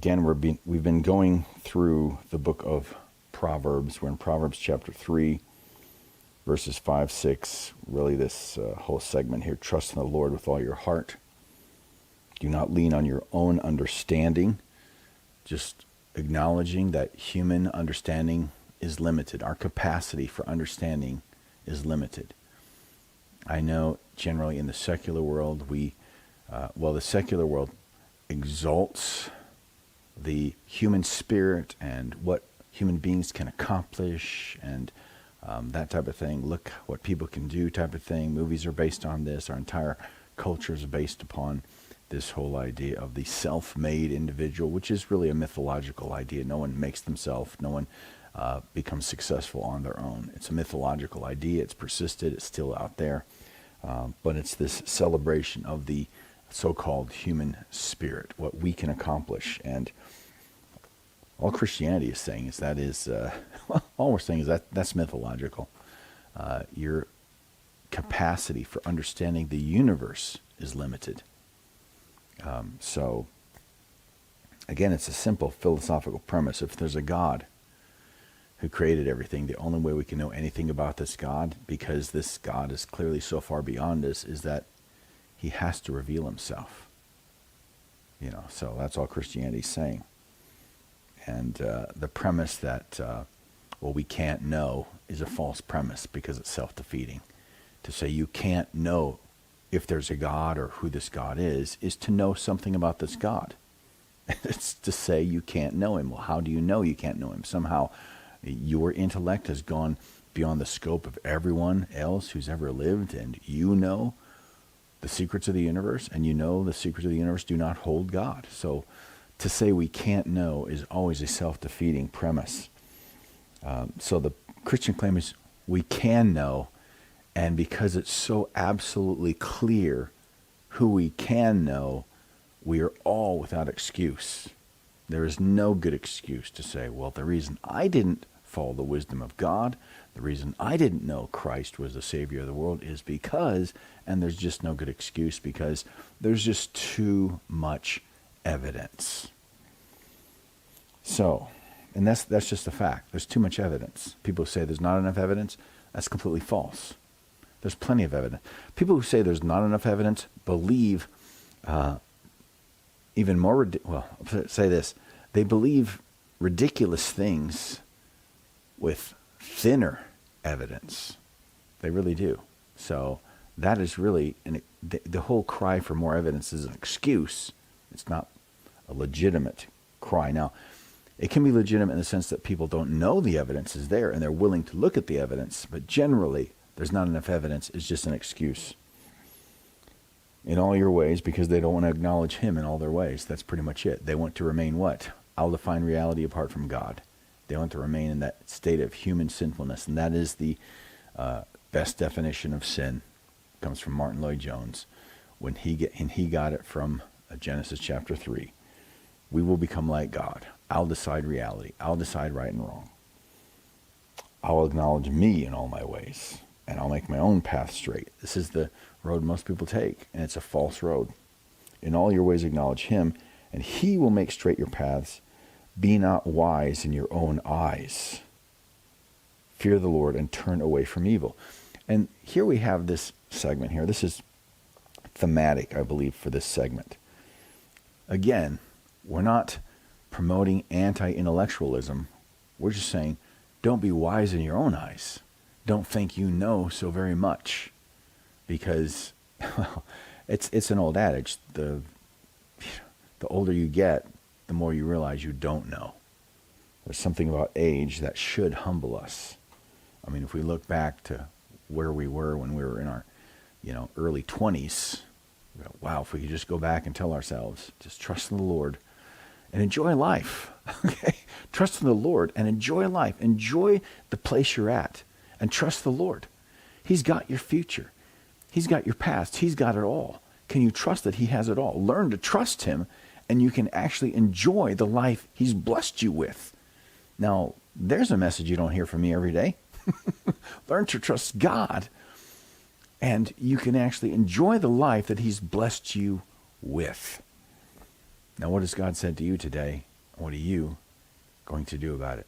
again, we've been going through the book of Proverbs. We're in Proverbs chapter 3, verses 5, 6. Really this whole segment here. Trust in the Lord with all your heart. Do not lean on your own understanding. Just acknowledging that human understanding is limited. Our capacity for understanding is limited. I know generally in the secular world, the secular world exalts the human spirit and what human beings can accomplish and that type of thing. Look what people can do type of thing. Movies are based on this. Our entire culture is based upon this whole idea of the self-made individual, which is really a mythological idea. No one makes themselves. No one becomes successful on their own. It's a mythological idea. It's persisted. It's still out there. But it's this celebration of the so-called human spirit, what we can accomplish. And all Christianity is saying is all we're saying is that's mythological. Your capacity for understanding the universe is limited. So, again, it's a simple philosophical premise. If there's a God who created everything, the only way we can know anything about this God, because this God is clearly so far beyond us, is that he has to reveal himself. So that's all Christianity's saying. And the premise that, we can't know is a false premise because it's self-defeating. To say you can't know if there's a God or who this God is to know something about this God. It's to say you can't know him. Well, how do you know you can't know him? Somehow your intellect has gone beyond the scope of everyone else who's ever lived, and you know the secrets of the universe, and you know the secrets of the universe do not hold God. So to say we can't know is always a self-defeating premise. So the Christian claim is we can know, and because it's so absolutely clear who we can know, we are all without excuse. There is no good excuse to say, well, the reason I didn't follow the wisdom of God, the reason I didn't know Christ was the Savior of the world is because, and there's just no good excuse because there's just too much evidence. So, and that's just a fact. There's too much evidence. People who say there's not enough evidence, that's completely false. There's plenty of evidence. People who say there's not enough evidence believe even more, say this, they believe ridiculous things with thinner evidence. They really do. So that is really, the whole cry for more evidence is an excuse. It's not a legitimate cry. Now, it can be legitimate in the sense that people don't know the evidence is there and they're willing to look at the evidence, but generally, there's not enough evidence. It's just an excuse. In all your ways, because they don't want to acknowledge him in all their ways. That's pretty much it. They want to remain what? I'll define reality apart from God. They want to remain in that state of human sinfulness. And that is the best definition of sin. It comes from Martin Lloyd-Jones. And he got it from Genesis chapter 3. We will become like God. I'll decide reality. I'll decide right and wrong. I'll acknowledge me in all my ways. And I'll make my own path straight. This is the road most people take, and it's a false road. In all your ways acknowledge him, and he will make straight your paths. Be not wise in your own eyes. Fear the Lord and turn away from evil. And here we have this segment here. This is thematic, I believe, for this segment. Again, we're not promoting anti-intellectualism. We're just saying, don't be wise in your own eyes. Don't think you know so very much, because it's an old adage. The older you get, the more you realize you don't know. There's something about age that should humble us. I mean, if we look back to where we were when we were in our, early 20s, wow, if we could just go back and tell ourselves, just trust in the Lord and enjoy life. Okay, trust in the Lord and enjoy life. Enjoy the place you're at. And trust the Lord. He's got your future. He's got your past. He's got it all. Can you trust that he has it all? Learn to trust him, and you can actually enjoy the life he's blessed you with. Now, there's a message you don't hear from me every day. Learn to trust God, and you can actually enjoy the life that he's blessed you with. Now, what has God said to you today? What are you going to do about it?